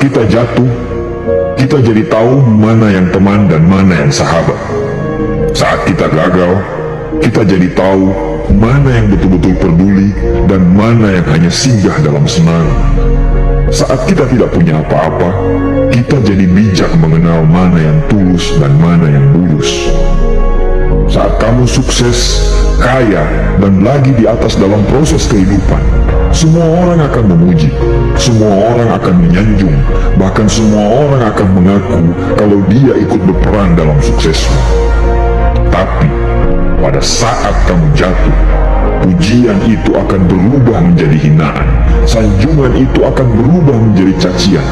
kita jatuh, kita jadi tahu mana yang teman dan mana yang sahabat. Saat kita gagal, kita jadi tahu mana yang betul-betul peduli dan mana yang hanya singgah dalam senang. Saat kita tidak punya apa-apa, kita jadi bijak mengenal mana yang tulus dan mana yang bulus. Saat kamu sukses, kaya, dan lagi di atas dalam proses kehidupan, semua orang akan memuji, semua orang akan menyanjung, bahkan semua orang akan mengaku kalau dia ikut berperan dalam suksesmu. Tapi, pada saat kamu jatuh, pujian itu akan berubah menjadi hinaan, sanjungan itu akan berubah menjadi cacian.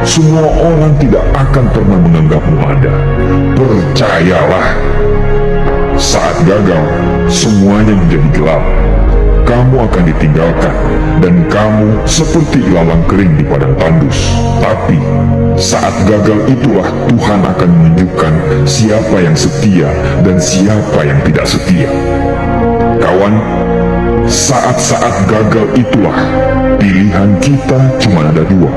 Semua orang tidak akan pernah menganggapmu ada. Percayalah, saat gagal, semuanya menjadi gelap. Kamu akan ditinggalkan, dan kamu seperti ilalang kering di padang tandus. Tapi, saat gagal itulah Tuhan akan menunjukkan siapa yang setia dan siapa yang tidak setia. Kawan, saat-saat gagal itulah pilihan kita cuma ada dua.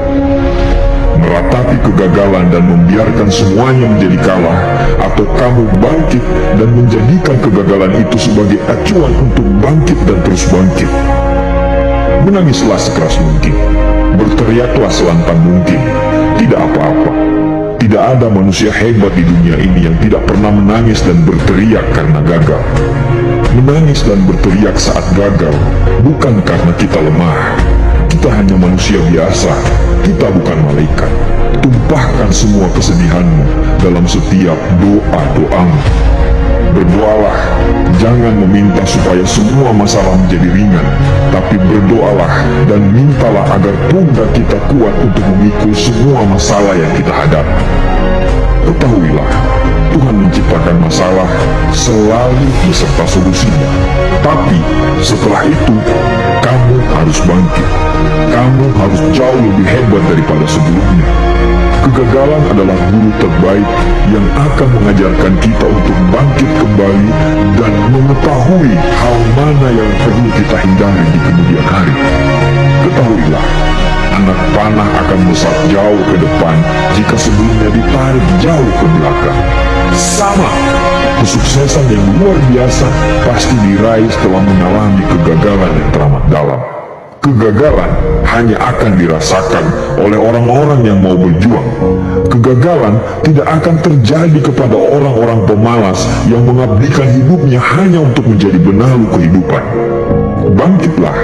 Meratapi kegagalan dan membiarkan semuanya menjadi kalah, atau kamu bangkit dan menjadikan kegagalan itu sebagai acuan untuk bangkit dan terus bangkit. Menangislah sekeras mungkin, berteriaklah selantang mungkin, tidak apa-apa. Tidak ada manusia hebat di dunia ini yang tidak pernah menangis dan berteriak karena gagal. Menangis dan berteriak saat gagal bukan karena kita lemah. Kita hanya manusia biasa, kita bukan malaikat. Tumpahkan semua kesedihanmu dalam setiap doa-doamu. Berdoalah, jangan meminta supaya semua masalah menjadi ringan, tapi berdoalah dan mintalah agar pundak kita kuat untuk memikul semua masalah yang kita hadapi. Ketahuilah, Tuhan menciptakan masalah selalu beserta solusinya. Tapi setelah itu, kamu harus bangkit. Kamu harus jauh lebih hebat daripada sebelumnya. Kegagalan adalah guru terbaik yang akan mengajarkan kita untuk bangkit kembali dan mengetahui hal mana yang perlu kita hindari di kemudian hari. Ketahuilah, anak panah akan melesat jauh ke depan jika sebelumnya ditarik jauh ke belakang. Sama, kesuksesan yang luar biasa pasti diraih setelah mengalami kegagalan yang teramat dalam. Kegagalan hanya akan dirasakan oleh orang-orang yang mau berjuang. Kegagalan tidak akan terjadi kepada orang-orang pemalas yang mengabdikan hidupnya hanya untuk menjadi benalu kehidupan. Bangkitlah,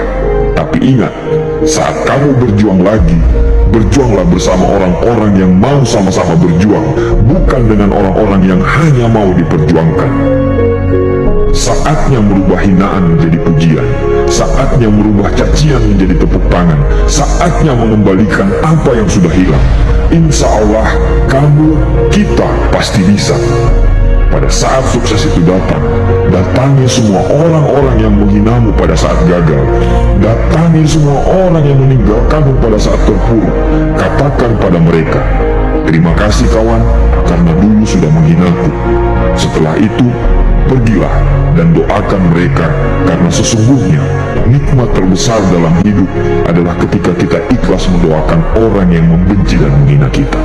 tapi ingat, saat kamu berjuang lagi, berjuanglah bersama orang-orang yang mau sama-sama berjuang, bukan dengan orang-orang yang hanya mau diperjuangkan. Saatnya merubah hinaan menjadi pujian, saatnya merubah cacian menjadi tepuk tangan, saatnya mengembalikan apa yang sudah hilang. Insya Allah, kamu, kita pasti bisa. Pada saat sukses itu datang, datangi semua orang-orang yang menghinamu pada saat gagal. Datangi semua orang yang meninggalkanmu pada saat terpuruk. Katakan pada mereka, terima kasih kawan, karena dulu sudah menghinaku. Setelah itu, pergilah dan doakan mereka, karena sesungguhnya nikmat terbesar dalam hidup adalah ketika kita ikhlas mendoakan orang yang membenci dan menghina kita.